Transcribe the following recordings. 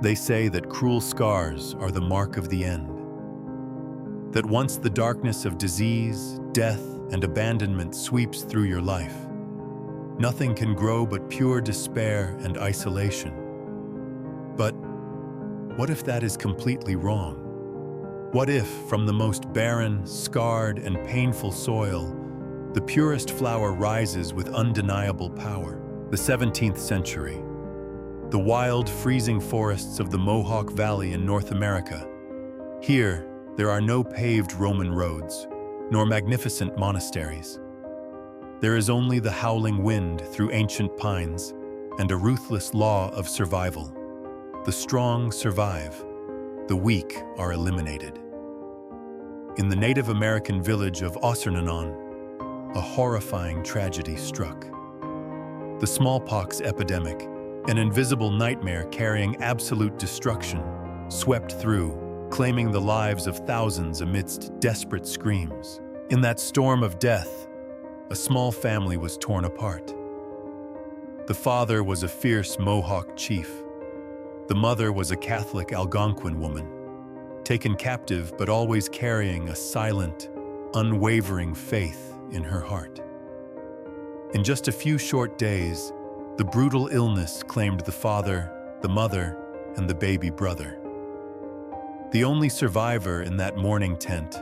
They say that cruel scars are the mark of the end. That once the darkness of disease, death, and abandonment sweeps through your life, nothing can grow but pure despair and isolation. But what if that is completely wrong? What if, from the most barren, scarred, and painful soil, the purest flower rises with undeniable power? The 17th century. The wild, freezing forests of the Mohawk Valley in North America. Here, there are no paved Roman roads, nor magnificent monasteries. There is only the howling wind through ancient pines and a ruthless law of survival. The strong survive, the weak are eliminated. In the Native American village of Ossernanon, a horrifying tragedy struck. The smallpox epidemic, an invisible nightmare carrying absolute destruction, swept through, claiming the lives of thousands amidst desperate screams. In that storm of death, a small family was torn apart. The father was a fierce Mohawk chief. The mother was a Catholic Algonquin woman, taken captive but always carrying a silent, unwavering faith in her heart. In just a few short days, the brutal illness claimed the father, the mother, and the baby brother. The only survivor in that mourning tent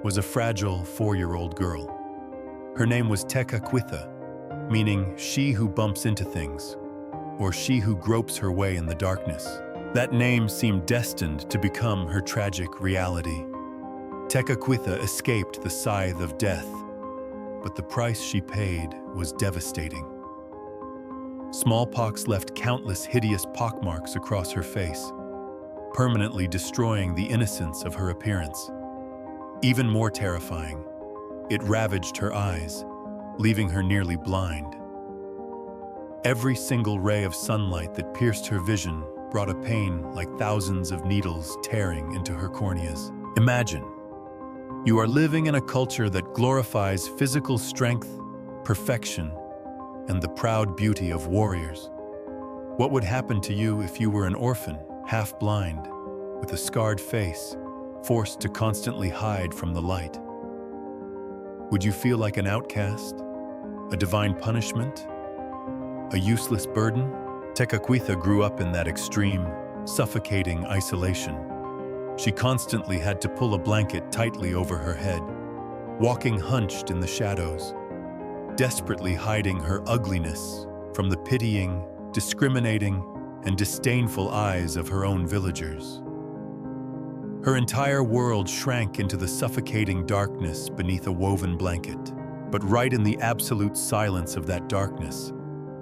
was a fragile 4-year-old girl. Her name was Tekakwitha, meaning she who bumps into things, or she who gropes her way in the darkness. That name seemed destined to become her tragic reality. Tekakwitha escaped the scythe of death, but the price she paid was devastating. Smallpox left countless hideous pockmarks across her face, permanently destroying the innocence of her appearance. Even more terrifying, it ravaged her eyes, leaving her nearly blind. Every single ray of sunlight that pierced her vision brought a pain like thousands of needles tearing into her corneas. Imagine, you are living in a culture that glorifies physical strength, perfection, and the proud beauty of warriors. What would happen to you if you were an orphan, half-blind, with a scarred face, forced to constantly hide from the light? Would you feel like an outcast, a divine punishment, a useless burden? Tekakwitha grew up in that extreme, suffocating isolation. She constantly had to pull a blanket tightly over her head, walking hunched in the shadows, desperately hiding her ugliness from the pitying, discriminating, and disdainful eyes of her own villagers. Her entire world shrank into the suffocating darkness beneath a woven blanket. But right in the absolute silence of that darkness,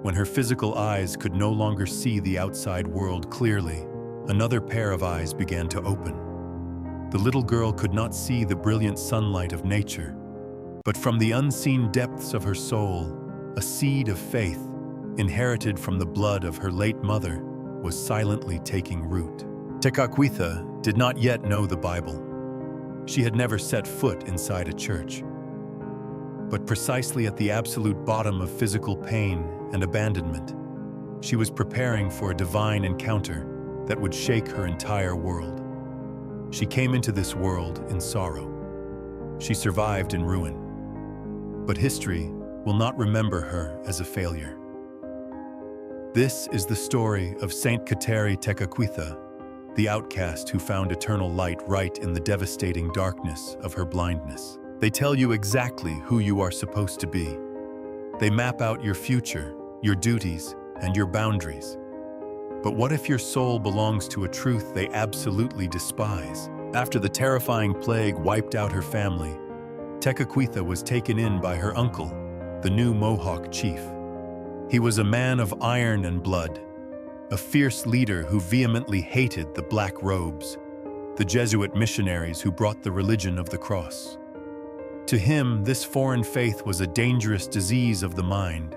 when her physical eyes could no longer see the outside world clearly, another pair of eyes began to open. The little girl could not see the brilliant sunlight of nature, but from the unseen depths of her soul, a seed of faith, inherited from the blood of her late mother, was silently taking root. Tekakwitha did not yet know the Bible. She had never set foot inside a church. But precisely at the absolute bottom of physical pain and abandonment, she was preparing for a divine encounter that would shake her entire world. She came into this world in sorrow. She survived in ruin. But history will not remember her as a failure. This is the story of Saint Kateri Tekakwitha, the outcast who found eternal light right in the devastating darkness of her blindness. They tell you exactly who you are supposed to be. They map out your future, your duties, and your boundaries. But what if your soul belongs to a truth they absolutely despise? After the terrifying plague wiped out her family, Tekakwitha was taken in by her uncle, the new Mohawk chief. He was a man of iron and blood, a fierce leader who vehemently hated the black robes, the Jesuit missionaries who brought the religion of the cross. To him, this foreign faith was a dangerous disease of the mind,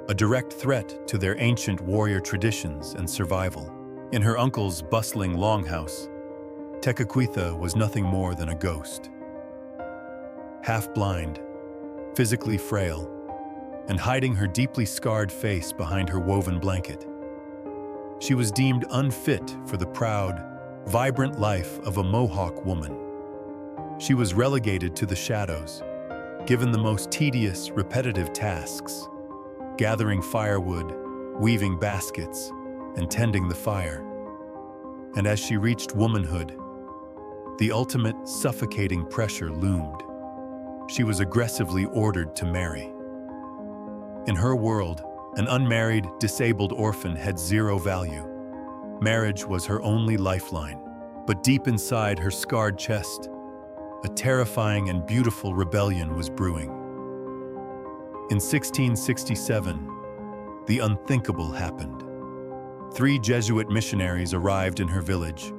a direct threat to their ancient warrior traditions and survival. In her uncle's bustling longhouse, Tekakwitha was nothing more than a ghost. Half-blind, physically frail, and hiding her deeply scarred face behind her woven blanket. She was deemed unfit for the proud, vibrant life of a Mohawk woman. She was relegated to the shadows, given the most tedious, repetitive tasks: gathering firewood, weaving baskets, and tending the fire. And as she reached womanhood, the ultimate suffocating pressure loomed. She was aggressively ordered to marry. In her world, an unmarried, disabled orphan had zero value. Marriage was her only lifeline. But deep inside her scarred chest, a terrifying and beautiful rebellion was brewing. In 1667, the unthinkable happened. 3 Jesuit missionaries arrived in her village.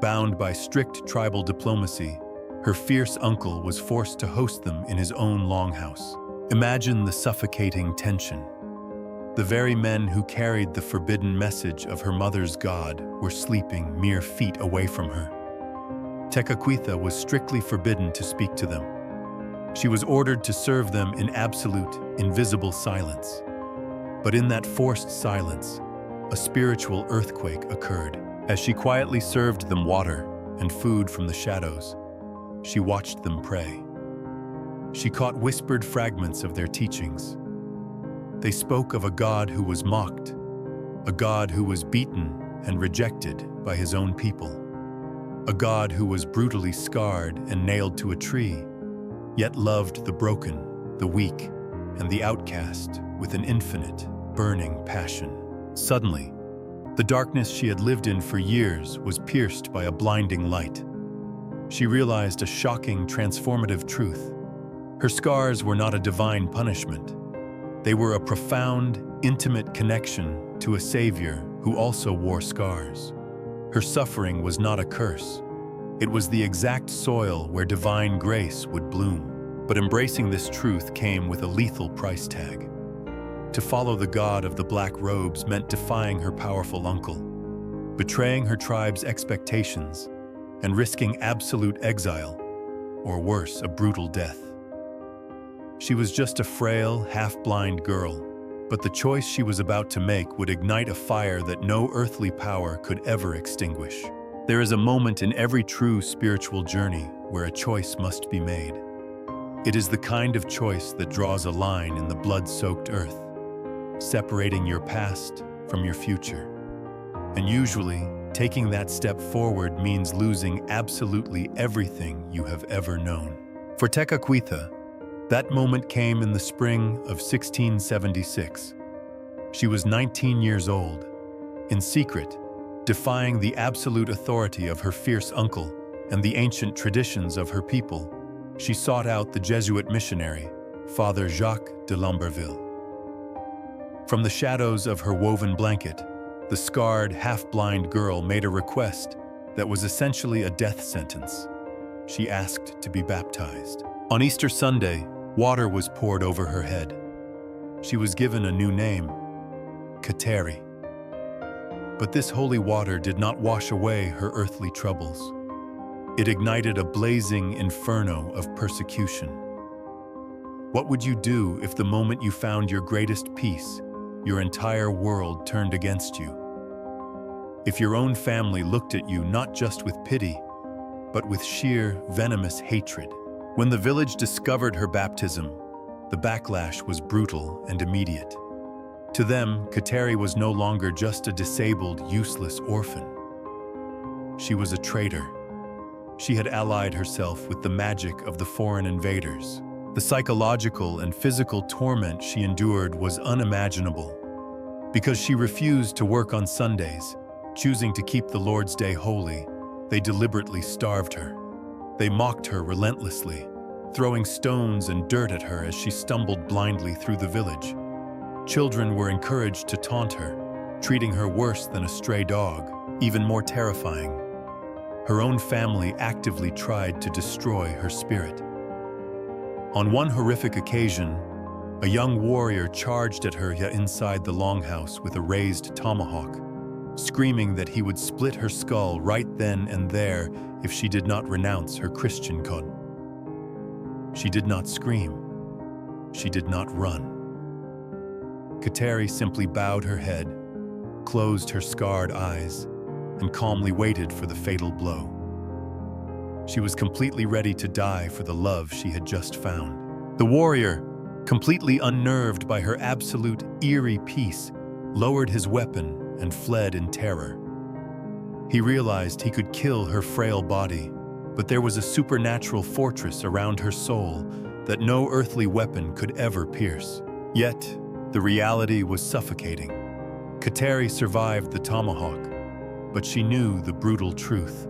Bound by strict tribal diplomacy, her fierce uncle was forced to host them in his own longhouse. Imagine the suffocating tension. The very men who carried the forbidden message of her mother's God were sleeping mere feet away from her. Tekakwitha was strictly forbidden to speak to them. She was ordered to serve them in absolute, invisible silence. But in that forced silence, a spiritual earthquake occurred. As she quietly served them water and food from the shadows, she watched them pray. She caught whispered fragments of their teachings. They spoke of a God who was mocked, a God who was beaten and rejected by his own people, a God who was brutally scarred and nailed to a tree, yet loved the broken, the weak, and the outcast with an infinite, burning passion. Suddenly, the darkness she had lived in for years was pierced by a blinding light. She realized a shocking, transformative truth. Her scars were not a divine punishment. They were a profound, intimate connection to a Savior who also wore scars. Her suffering was not a curse. It was the exact soil where divine grace would bloom. But embracing this truth came with a lethal price tag. To follow the God of the black robes meant defying her powerful uncle, betraying her tribe's expectations, and risking absolute exile, or worse, a brutal death. She was just a frail, half-blind girl, but the choice she was about to make would ignite a fire that no earthly power could ever extinguish. There is a moment in every true spiritual journey where a choice must be made. It is the kind of choice that draws a line in the blood-soaked earth, separating your past from your future. And usually, taking that step forward means losing absolutely everything you have ever known. For Tekakwitha, that moment came in the spring of 1676. She was 19 years old. In secret, defying the absolute authority of her fierce uncle and the ancient traditions of her people, she sought out the Jesuit missionary, Father Jacques de Lamberville. From the shadows of her woven blanket, the scarred, half-blind girl made a request that was essentially a death sentence. She asked to be baptized. On Easter Sunday, water was poured over her head. She was given a new name, Kateri. But this holy water did not wash away her earthly troubles. It ignited a blazing inferno of persecution. What would you do if the moment you found your greatest peace, your entire world turned against you? If your own family looked at you not just with pity, but with sheer, venomous hatred? When the village discovered her baptism, the backlash was brutal and immediate. To them, Kateri was no longer just a disabled, useless orphan. She was a traitor. She had allied herself with the magic of the foreign invaders. The psychological and physical torment she endured was unimaginable. Because she refused to work on Sundays, choosing to keep the Lord's Day holy, they deliberately starved her. They mocked her relentlessly, throwing stones and dirt at her as she stumbled blindly through the village. Children were encouraged to taunt her, treating her worse than a stray dog. Even more terrifying, her own family actively tried to destroy her spirit. On one horrific occasion, a young warrior charged at her inside the longhouse with a raised tomahawk, screaming that he would split her skull right then and there if she did not renounce her Christian code. She did not scream. She did not run. Kateri simply bowed her head, closed her scarred eyes and calmly waited for the fatal blow. She was completely ready to die for the love she had just found. The warrior, completely unnerved by her absolute eerie peace, lowered his weapon and fled in terror. He realized he could kill her frail body, but there was a supernatural fortress around her soul that no earthly weapon could ever pierce. Yet, the reality was suffocating. Kateri survived the tomahawk, but she knew the brutal truth.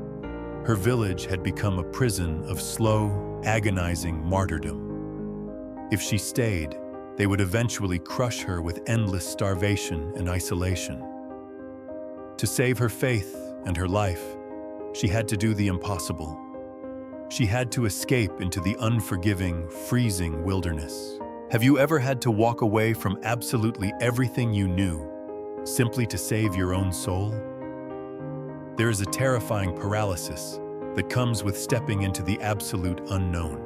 Her village had become a prison of slow, agonizing martyrdom. If she stayed, they would eventually crush her with endless starvation and isolation. To save her faith and her life, she had to do the impossible. She had to escape into the unforgiving, freezing wilderness. Have you ever had to walk away from absolutely everything you knew, simply to save your own soul? There is a terrifying paralysis that comes with stepping into the absolute unknown.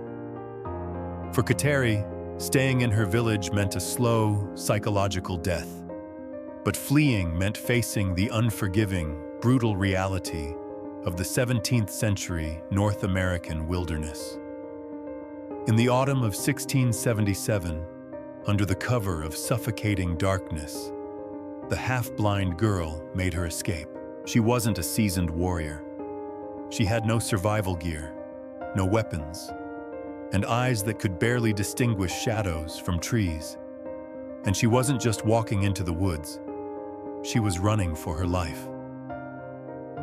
For Kateri, staying in her village meant a slow, psychological death. But fleeing meant facing the unforgiving, brutal reality of the 17th century North American wilderness. In the autumn of 1677, under the cover of suffocating darkness, the half-blind girl made her escape. She wasn't a seasoned warrior. She had no survival gear, no weapons, and eyes that could barely distinguish shadows from trees. And she wasn't just walking into the woods. She was running for her life.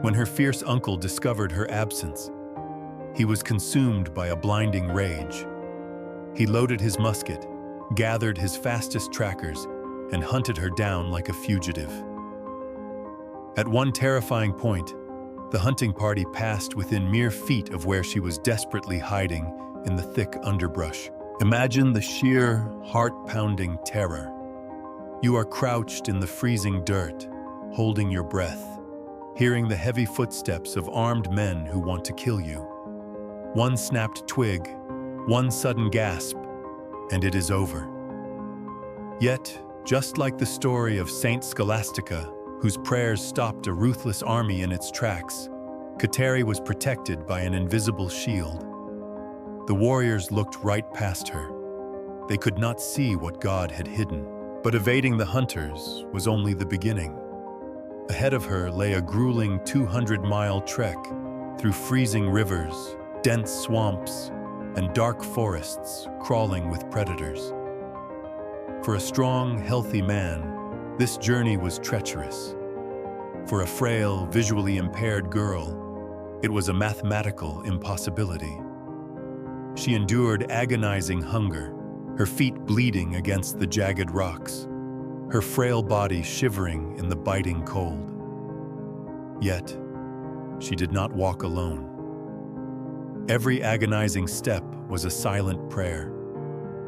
When her fierce uncle discovered her absence, he was consumed by a blinding rage. He loaded his musket, gathered his fastest trackers, and hunted her down like a fugitive. At one terrifying point, the hunting party passed within mere feet of where she was desperately hiding in the thick underbrush. Imagine the sheer, heart-pounding terror. You are crouched in the freezing dirt, holding your breath, hearing the heavy footsteps of armed men who want to kill you. One snapped twig, one sudden gasp, and it is over. Yet, just like the story of Saint Scholastica, whose prayers stopped a ruthless army in its tracks, Kateri was protected by an invisible shield. The warriors looked right past her. They could not see what God had hidden. But evading the hunters was only the beginning. Ahead of her lay a grueling 200-mile trek through freezing rivers, dense swamps, and dark forests crawling with predators. For a strong, healthy man, this journey was treacherous. For a frail, visually impaired girl, it was a mathematical impossibility. She endured agonizing hunger, her feet bleeding against the jagged rocks, her frail body shivering in the biting cold. Yet, she did not walk alone. Every agonizing step was a silent prayer.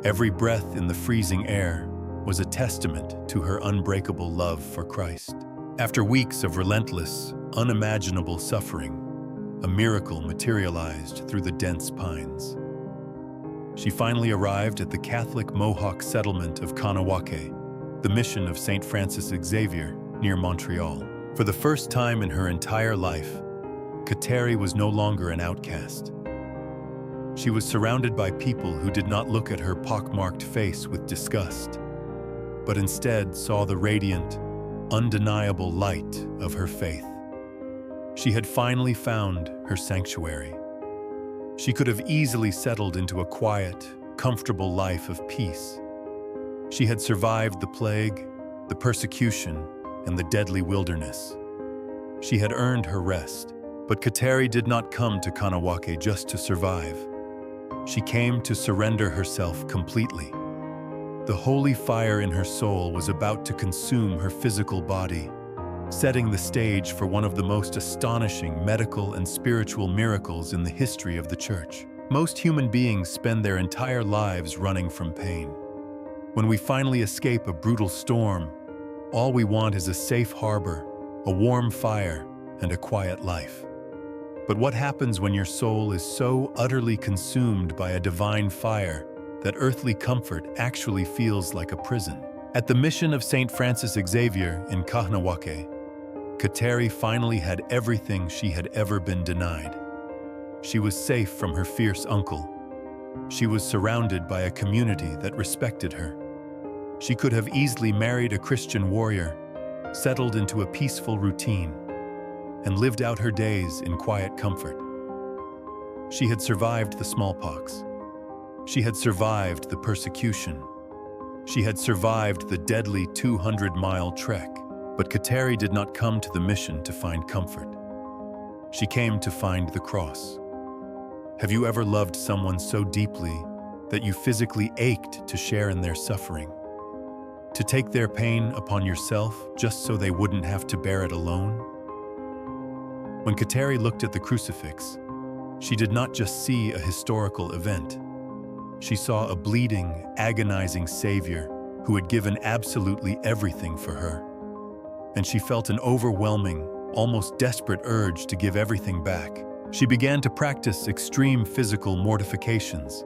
Every breath in the freezing air was a testament to her unbreakable love for Christ. After weeks of relentless, unimaginable suffering, a miracle materialized through the dense pines. She finally arrived at the Catholic Mohawk settlement of Kanawake, the mission of St. Francis Xavier, near Montreal. For the first time in her entire life, Kateri was no longer an outcast. She was surrounded by people who did not look at her pockmarked face with disgust, but instead saw the radiant, undeniable light of her faith. She had finally found her sanctuary. She could have easily settled into a quiet, comfortable life of peace. She had survived the plague, the persecution, and the deadly wilderness. She had earned her rest, but Kateri did not come to Kanawake just to survive. She came to surrender herself completely. The holy fire in her soul was about to consume her physical body, setting the stage for one of the most astonishing medical and spiritual miracles in the history of the Church. Most human beings spend their entire lives running from pain. When we finally escape a brutal storm, all we want is a safe harbor, a warm fire, and a quiet life. But what happens when your soul is so utterly consumed by a divine fire that earthly comfort actually feels like a prison? At the mission of Saint Francis Xavier in Kahnawake, Kateri finally had everything she had ever been denied. She was safe from her fierce uncle. She was surrounded by a community that respected her. She could have easily married a Christian warrior, settled into a peaceful routine, and lived out her days in quiet comfort. She had survived the smallpox. She had survived the persecution. She had survived the deadly 200-mile trek. But Kateri did not come to the mission to find comfort. She came to find the cross. Have you ever loved someone so deeply that you physically ached to share in their suffering? To take their pain upon yourself just so they wouldn't have to bear it alone? When Kateri looked at the crucifix, she did not just see a historical event. She saw a bleeding, agonizing Savior who had given absolutely everything for her. And she felt an overwhelming, almost desperate urge to give everything back. She began to practice extreme physical mortifications,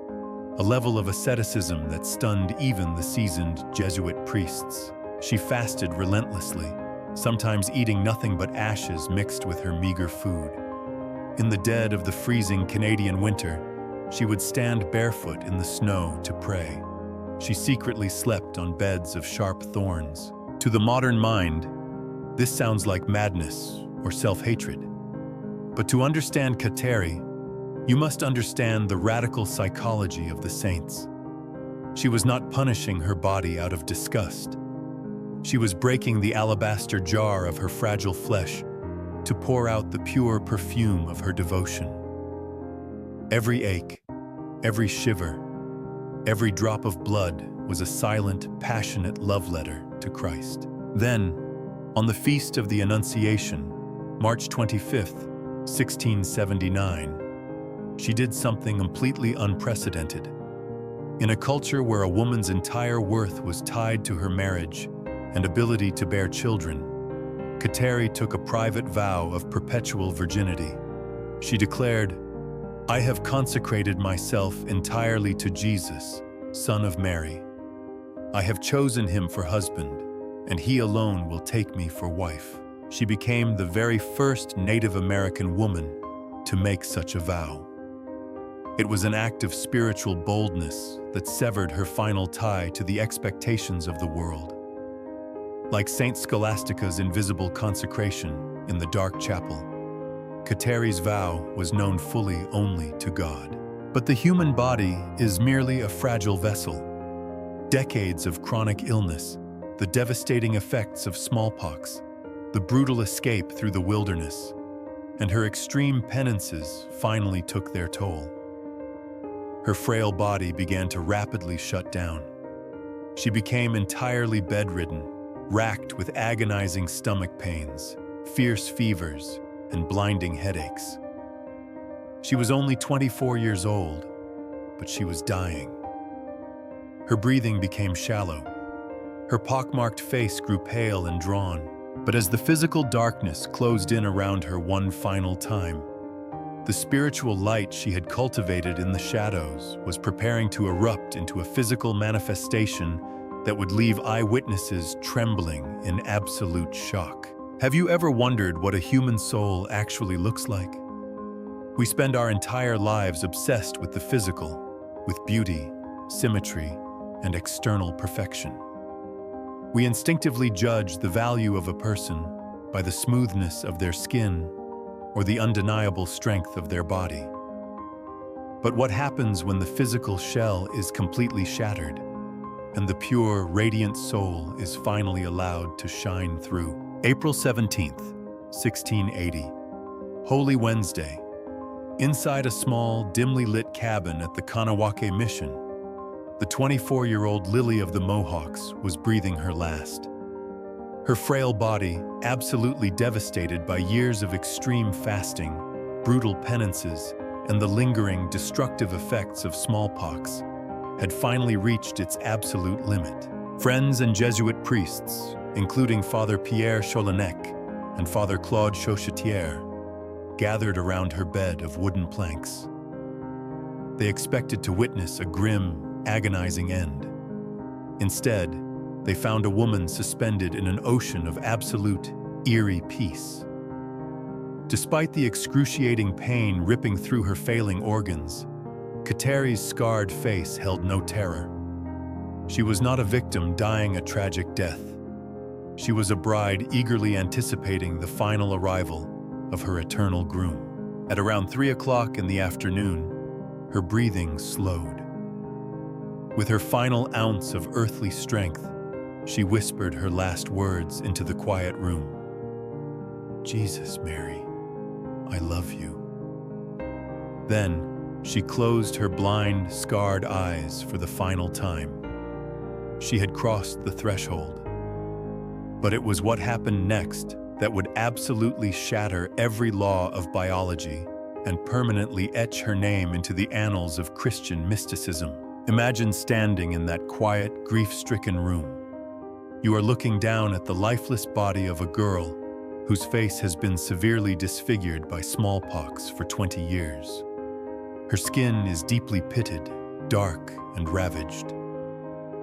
a level of asceticism that stunned even the seasoned Jesuit priests. She fasted relentlessly, sometimes eating nothing but ashes mixed with her meager food. In the dead of the freezing Canadian winter, she would stand barefoot in the snow to pray. She secretly slept on beds of sharp thorns. To the modern mind, this sounds like madness or self-hatred. But to understand Kateri, you must understand the radical psychology of the saints. She was not punishing her body out of disgust. She was breaking the alabaster jar of her fragile flesh to pour out the pure perfume of her devotion. Every ache, every shiver, every drop of blood was a silent, passionate love letter to Christ. Then, on the Feast of the Annunciation, March 25th, 1679, she did something completely unprecedented. In a culture where a woman's entire worth was tied to her marriage and ability to bear children, Kateri took a private vow of perpetual virginity. She declared, "I have consecrated myself entirely to Jesus, Son of Mary. I have chosen him for husband, and he alone will take me for wife." She became the very first Native American woman to make such a vow. It was an act of spiritual boldness that severed her final tie to the expectations of the world. Like Saint Scholastica's invisible consecration in the dark chapel, Kateri's vow was known fully only to God. But the human body is merely a fragile vessel. Decades of chronic illness, the devastating effects of smallpox, the brutal escape through the wilderness, and her extreme penances finally took their toll. Her frail body began to rapidly shut down. She became entirely bedridden, racked with agonizing stomach pains, fierce fevers, and blinding headaches. She was only 24 years old, but she was dying. Her breathing became shallow. Her pockmarked face grew pale and drawn. But as the physical darkness closed in around her one final time, the spiritual light she had cultivated in the shadows was preparing to erupt into a physical manifestation that would leave eyewitnesses trembling in absolute shock. Have you ever wondered what a human soul actually looks like? We spend our entire lives obsessed with the physical, with beauty, symmetry, and external perfection. We instinctively judge the value of a person by the smoothness of their skin or the undeniable strength of their body. But what happens when the physical shell is completely shattered and the pure, radiant soul is finally allowed to shine through? April 17th, 1680. Holy Wednesday. Inside a small, dimly lit cabin at the Kahnawake Mission, the 24-year-old Lily of the Mohawks was breathing her last. Her frail body, absolutely devastated by years of extreme fasting, brutal penances, and the lingering, destructive effects of smallpox, had finally reached its absolute limit. Friends and Jesuit priests, including Father Pierre Cholanec and Father Claude Chauchetière, gathered around her bed of wooden planks. They expected to witness a grim, agonizing end. Instead, they found a woman suspended in an ocean of absolute, eerie peace. Despite the excruciating pain ripping through her failing organs, Kateri's scarred face held no terror. She was not a victim dying a tragic death. She was a bride eagerly anticipating the final arrival of her eternal groom. At around 3 o'clock in the afternoon, her breathing slowed. With her final ounce of earthly strength, she whispered her last words into the quiet room. "Jesus, Mary, I love you." Then, she closed her blind, scarred eyes for the final time. She had crossed the threshold. But it was what happened next that would absolutely shatter every law of biology and permanently etch her name into the annals of Christian mysticism. Imagine standing in that quiet, grief-stricken room. You are looking down at the lifeless body of a girl whose face has been severely disfigured by smallpox for 20 years. Her skin is deeply pitted, dark, and ravaged.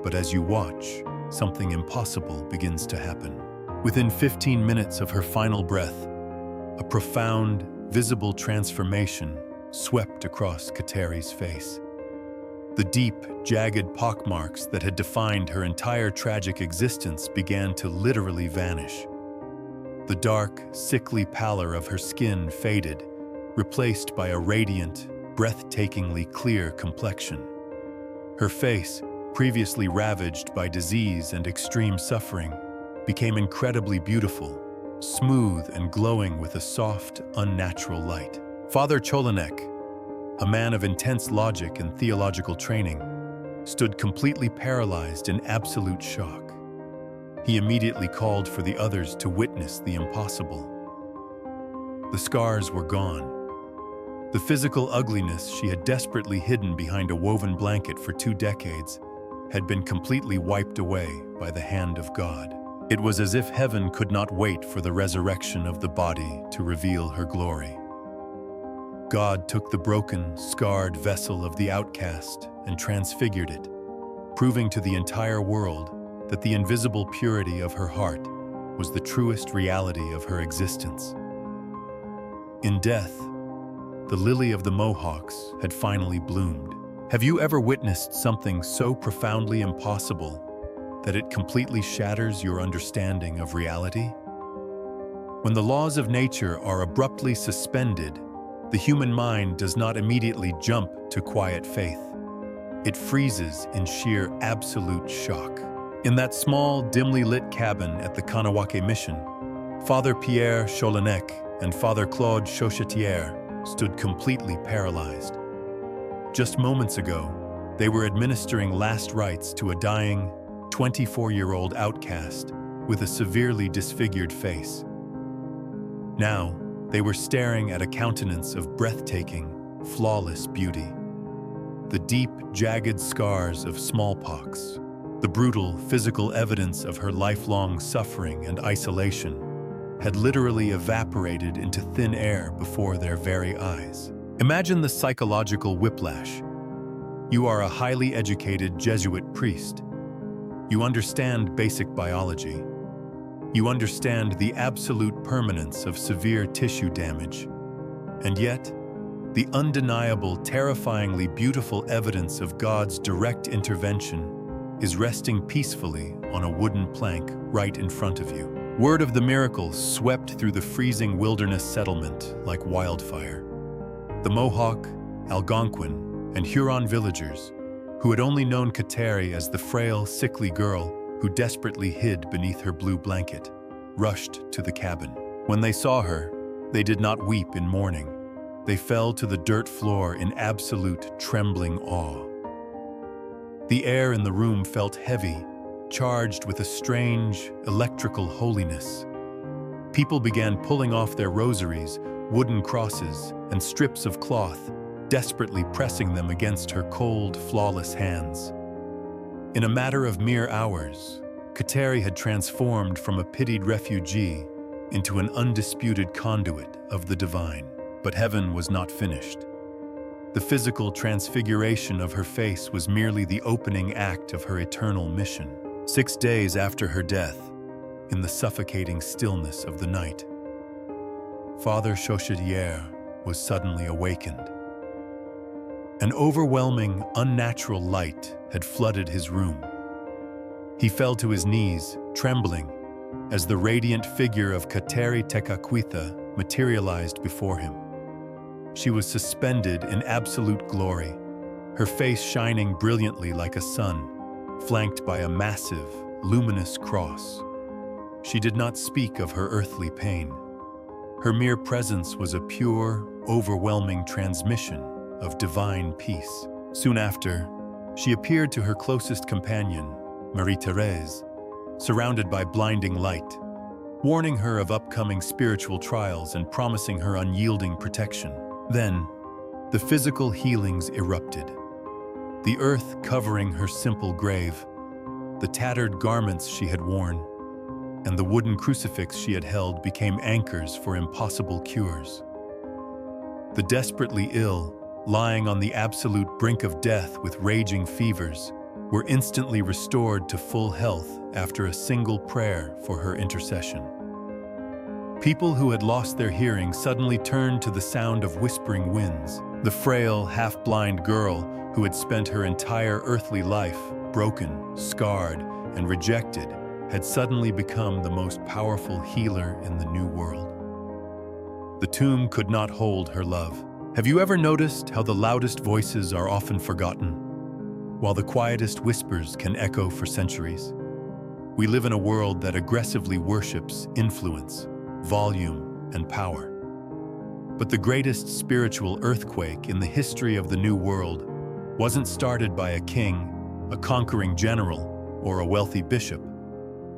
But as you watch, something impossible begins to happen. Within 15 minutes of her final breath, a profound, visible transformation swept across Kateri's face. The deep, jagged pockmarks that had defined her entire tragic existence began to literally vanish. The dark, sickly pallor of her skin faded, replaced by a radiant, breathtakingly clear complexion. Her face, previously ravaged by disease and extreme suffering, became incredibly beautiful, smooth and glowing with a soft, unnatural light. Father Cholanek, a man of intense logic and theological training, stood completely paralyzed in absolute shock. He immediately called for the others to witness the impossible. The scars were gone. The physical ugliness she had desperately hidden behind a woven blanket for 2 decades had been completely wiped away by the hand of God. It was as if heaven could not wait for the resurrection of the body to reveal her glory. God took the broken, scarred vessel of the outcast and transfigured it, proving to the entire world that the invisible purity of her heart was the truest reality of her existence. In death, the lily of the Mohawks had finally bloomed. Have you ever witnessed something so profoundly impossible that it completely shatters your understanding of reality? When the laws of nature are abruptly suspended, the human mind does not immediately jump to quiet faith. It freezes in sheer absolute shock. In that small, dimly lit cabin at the Kanawake mission, Father Pierre Cholanek and Father Claude Chauchetière stood completely paralyzed. Just moments ago, they were administering last rites to a dying, 24-year-old outcast with a severely disfigured face. Now, they were staring at a countenance of breathtaking, flawless beauty. The deep, jagged scars of smallpox, the brutal, physical evidence of her lifelong suffering and isolation, had literally evaporated into thin air before their very eyes. Imagine the psychological whiplash. You are a highly educated Jesuit priest. You understand basic biology. You understand the absolute permanence of severe tissue damage. And yet, the undeniable, terrifyingly beautiful evidence of God's direct intervention is resting peacefully on a wooden plank right in front of you. Word of the miracle swept through the freezing wilderness settlement like wildfire. The Mohawk, Algonquin, and Huron villagers, who had only known Kateri as the frail, sickly girl who desperately hid beneath her blue blanket, rushed to the cabin. When they saw her, they did not weep in mourning. They fell to the dirt floor in absolute, trembling awe. The air in the room felt heavy, charged with a strange, electrical holiness. People began pulling off their rosaries, wooden crosses, and strips of cloth, desperately pressing them against her cold, flawless hands. In a matter of mere hours, Kateri had transformed from a pitied refugee into an undisputed conduit of the divine. But heaven was not finished. The physical transfiguration of her face was merely the opening act of her eternal mission. 6 days after her death, in the suffocating stillness of the night, Father Chauchetière was suddenly awakened. An overwhelming, unnatural light had flooded his room. He fell to his knees, trembling, as the radiant figure of Kateri Tekakwitha materialized before him. She was suspended in absolute glory, her face shining brilliantly like a sun, flanked by a massive, luminous cross. She did not speak of her earthly pain. Her mere presence was a pure, overwhelming transmission of divine peace. Soon after, she appeared to her closest companion, Marie-Thérèse, surrounded by blinding light, warning her of upcoming spiritual trials and promising her unyielding protection. Then, the physical healings erupted. The earth covering her simple grave, the tattered garments she had worn, and the wooden crucifix she had held became anchors for impossible cures. The desperately ill, lying on the absolute brink of death with raging fevers, were instantly restored to full health after a single prayer for her intercession. People who had lost their hearing suddenly turned to the sound of whispering winds. The frail, half-blind girl who had spent her entire earthly life broken, scarred, and rejected had suddenly become the most powerful healer in the New World. The tomb could not hold her love. Have you ever noticed how the loudest voices are often forgotten, while the quietest whispers can echo for centuries? We live in a world that aggressively worships influence, volume, and power. But the greatest spiritual earthquake in the history of the New World wasn't started by a king, a conquering general, or a wealthy bishop.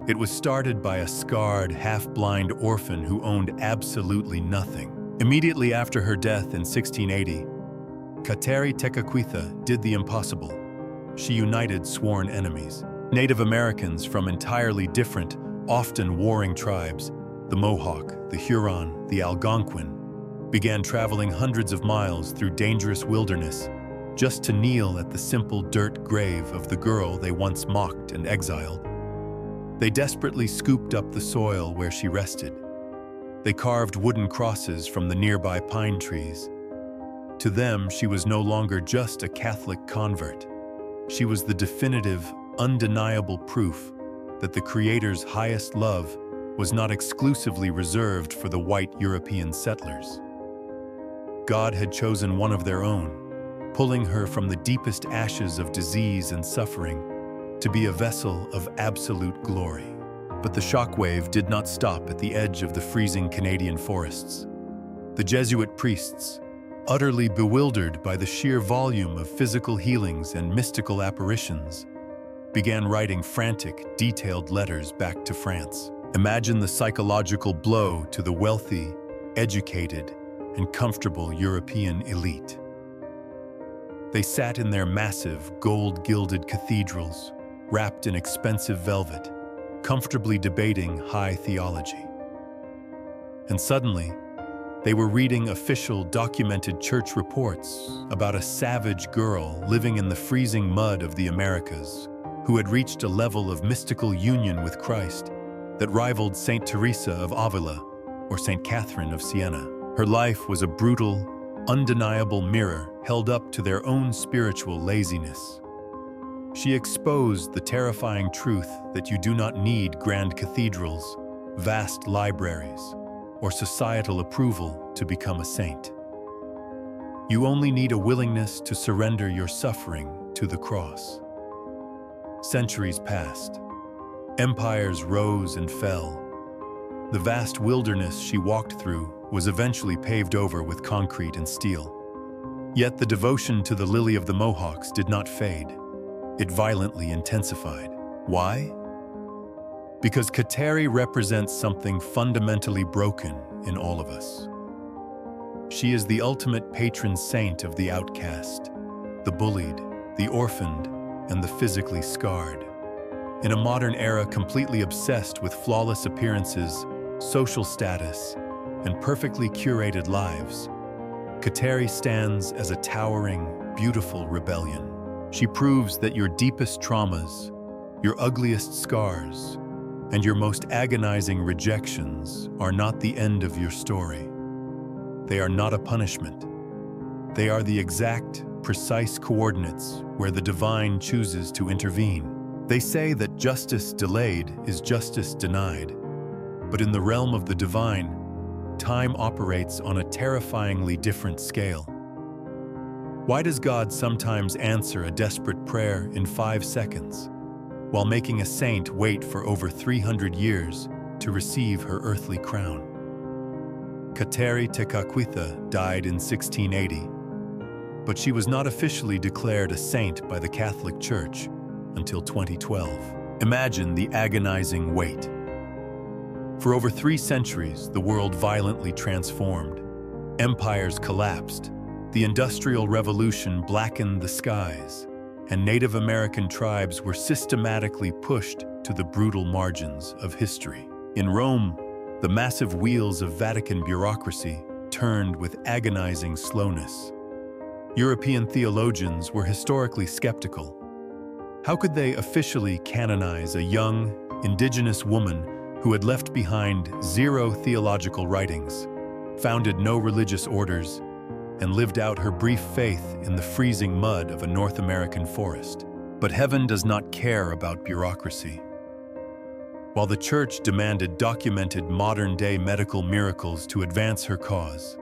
It was started by a scarred, half-blind orphan who owned absolutely nothing. Immediately after her death in 1680, Kateri Tekakwitha did the impossible. She united sworn enemies. Native Americans from entirely different, often warring tribes, the Mohawk, the Huron, the Algonquin, began traveling hundreds of miles through dangerous wilderness just to kneel at the simple dirt grave of the girl they once mocked and exiled. They desperately scooped up the soil where she rested. They carved wooden crosses from the nearby pine trees. To them, she was no longer just a Catholic convert. She was the definitive, undeniable proof that the Creator's highest love was not exclusively reserved for the white European settlers. God had chosen one of their own, pulling her from the deepest ashes of disease and suffering to be a vessel of absolute glory. But the shockwave did not stop at the edge of the freezing Canadian forests. The Jesuit priests, utterly bewildered by the sheer volume of physical healings and mystical apparitions, began writing frantic, detailed letters back to France. Imagine the psychological blow to the wealthy, educated, and comfortable European elite. They sat in their massive, gold-gilded cathedrals, wrapped in expensive velvet, comfortably debating high theology. And suddenly, they were reading official, documented church reports about a savage girl living in the freezing mud of the Americas who had reached a level of mystical union with Christ that rivaled Saint Teresa of Avila or Saint Catherine of Siena. Her life was a brutal, undeniable mirror held up to their own spiritual laziness. She exposed the terrifying truth that you do not need grand cathedrals, vast libraries, or societal approval to become a saint. You only need a willingness to surrender your suffering to the cross. Centuries passed. Empires rose and fell. The vast wilderness she walked through was eventually paved over with concrete and steel. Yet the devotion to the Lily of the Mohawks did not fade. It violently intensified. Why? Because Kateri represents something fundamentally broken in all of us. She is the ultimate patron saint of the outcast, the bullied, the orphaned, and the physically scarred. In a modern era completely obsessed with flawless appearances, social status, and perfectly curated lives, Kateri stands as a towering, beautiful rebellion. She proves that your deepest traumas, Your ugliest scars and your most agonizing rejections are not the end of your story. They are not a punishment. They are the exact, precise coordinates where the divine chooses to intervene. They say that justice delayed is justice denied, but in the realm of the divine, time operates on a terrifyingly different scale. Why does God sometimes answer a desperate prayer in 5 seconds, while making a saint wait for over 300 years to receive her earthly crown? Kateri Tekakwitha died in 1680, but she was not officially declared a saint by the Catholic Church until 2012. Imagine the agonizing wait. For over 3 centuries, the world violently transformed. Empires collapsed, the Industrial Revolution blackened the skies, and Native American tribes were systematically pushed to the brutal margins of history. In Rome, the massive wheels of Vatican bureaucracy turned with agonizing slowness. European theologians were historically skeptical. How could they officially canonize a young, indigenous woman who had left behind 0 theological writings, founded no religious orders, and lived out her brief faith in the freezing mud of a North American forest? But heaven does not care about bureaucracy. While the Church demanded documented modern-day medical miracles to advance her cause,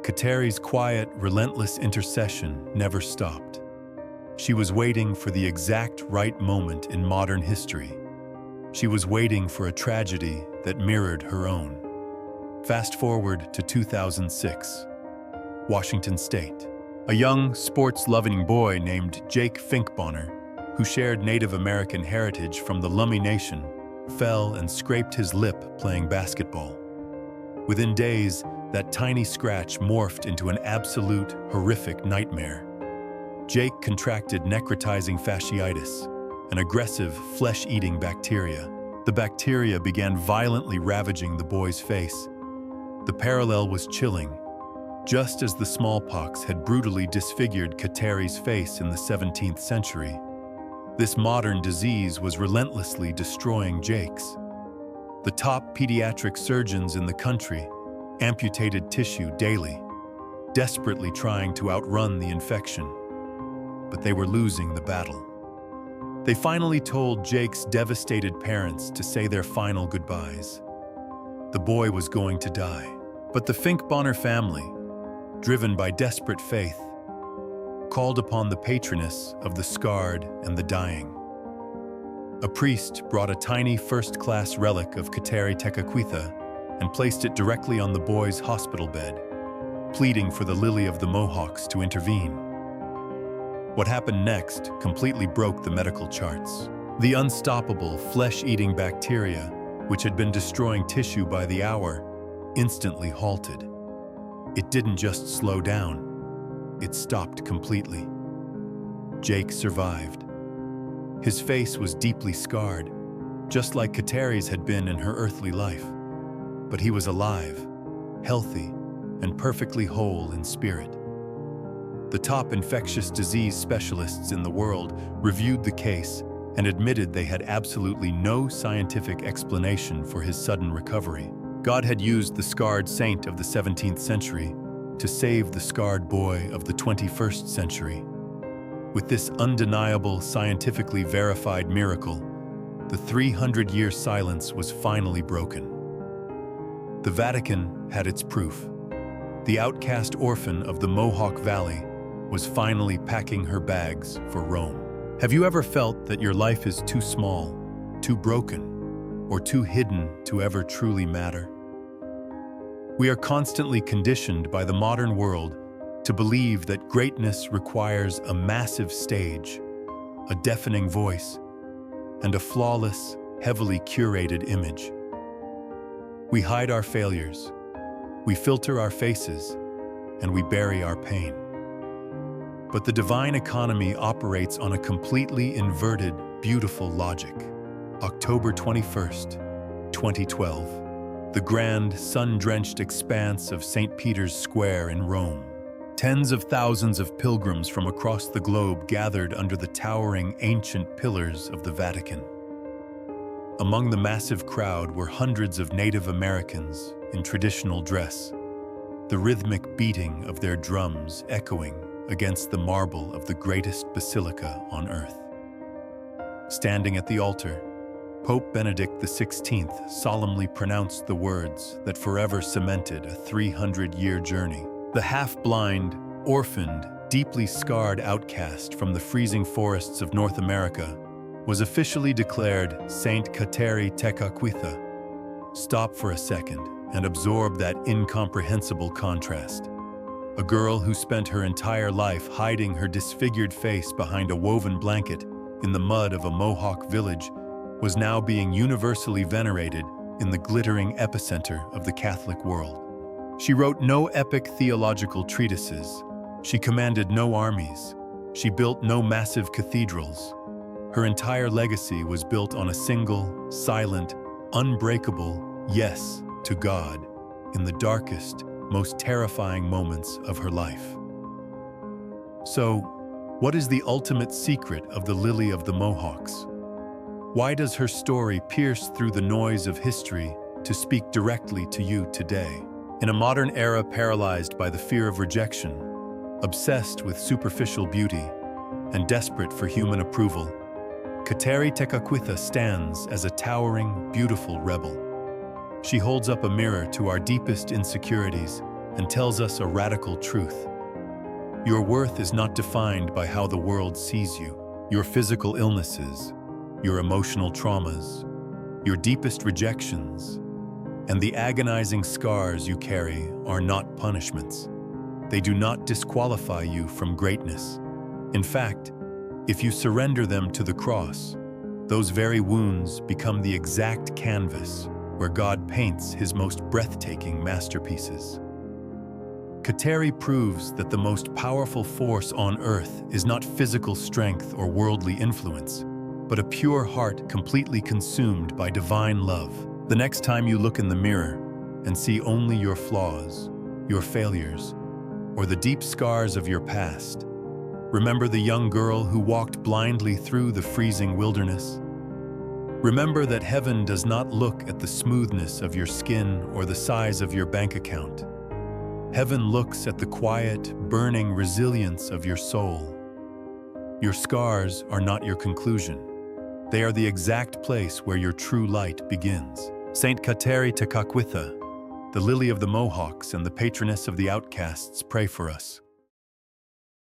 Kateri's quiet, relentless intercession never stopped. She was waiting for the exact right moment in modern history. She was waiting for a tragedy that mirrored her own. Fast forward to 2006, Washington State. A young, sports-loving boy named Jake Finkbonner, who shared Native American heritage from the Lummi Nation, fell and scraped his lip playing basketball. Within days, that tiny scratch morphed into an absolute, horrific nightmare. Jake contracted necrotizing fasciitis, an aggressive, flesh-eating bacteria. The bacteria began violently ravaging the boy's face. The parallel was chilling. Just as the smallpox had brutally disfigured Kateri's face in the 17th century, this modern disease was relentlessly destroying Jake's. The top pediatric surgeons in the country amputated tissue daily, desperately trying to outrun the infection. But they were losing the battle. They finally told Jake's devastated parents to say their final goodbyes. The boy was going to die. But the Finkbonner family, driven by desperate faith, called upon the patroness of the scarred and the dying. A priest brought a tiny first-class relic of Kateri Tekakwitha and placed it directly on the boy's hospital bed, pleading for the lily of the Mohawks to intervene. What happened next completely broke the medical charts. The unstoppable, flesh-eating bacteria, which had been destroying tissue by the hour, instantly halted. It didn't just slow down, it stopped completely. Jake survived. His face was deeply scarred, just like Kateri's had been in her earthly life. But he was alive, healthy, and perfectly whole in spirit. The top infectious disease specialists in the world reviewed the case and admitted they had absolutely no scientific explanation for his sudden recovery. God had used the scarred saint of the 17th century to save the scarred boy of the 21st century. With this undeniable, scientifically verified miracle, the 300-year silence was finally broken. The Vatican had its proof. The outcast orphan of the Mohawk Valley was finally packing her bags for Rome. Have you ever felt that your life is too small, too broken, or too hidden to ever truly matter? We are constantly conditioned by the modern world to believe that greatness requires a massive stage, a deafening voice, and a flawless, heavily curated image. We hide our failures, we filter our faces, and we bury our pain. But the divine economy operates on a completely inverted, beautiful logic. October 21st, 2012. The grand, sun-drenched expanse of St. Peter's Square in Rome. Tens of thousands of pilgrims from across the globe gathered under the towering ancient pillars of the Vatican. Among the massive crowd were hundreds of Native Americans in traditional dress, the rhythmic beating of their drums echoing against the marble of the greatest basilica on earth. Standing at the altar, Pope Benedict XVI solemnly pronounced the words that forever cemented a 300-year journey. The half-blind, orphaned, deeply scarred outcast from the freezing forests of North America was officially declared Saint Kateri Tekakwitha. Stop for a second and absorb that incomprehensible contrast. A girl who spent her entire life hiding her disfigured face behind a woven blanket in the mud of a Mohawk village was now being universally venerated in the glittering epicenter of the Catholic world. She wrote no epic theological treatises. She commanded no armies. She built no massive cathedrals. Her entire legacy was built on a single, silent, unbreakable yes to God in the darkest, most terrifying moments of her life. So, what is the ultimate secret of the Lily of the Mohawks? Why does her story pierce through the noise of history to speak directly to you today? In a modern era paralyzed by the fear of rejection, obsessed with superficial beauty, and desperate for human approval, Kateri Tekakwitha stands as a towering, beautiful rebel. She holds up a mirror to our deepest insecurities and tells us a radical truth. Your worth is not defined by how the world sees you. Your physical illnesses, your emotional traumas, your deepest rejections, and the agonizing scars you carry are not punishments. They do not disqualify you from greatness. In fact, if you surrender them to the cross, those very wounds become the exact canvas where God paints his most breathtaking masterpieces. Kateri proves that the most powerful force on earth is not physical strength or worldly influence, but a pure heart completely consumed by divine love. The next time you look in the mirror and see only your flaws, your failures, or the deep scars of your past, remember the young girl who walked blindly through the freezing wilderness. Remember that heaven does not look at the smoothness of your skin or the size of your bank account. Heaven looks at the quiet, burning resilience of your soul. Your scars are not your conclusion. They are the exact place where your true light begins. Saint Kateri Tekakwitha, the Lily of the Mohawks and the patroness of the outcasts, pray for us.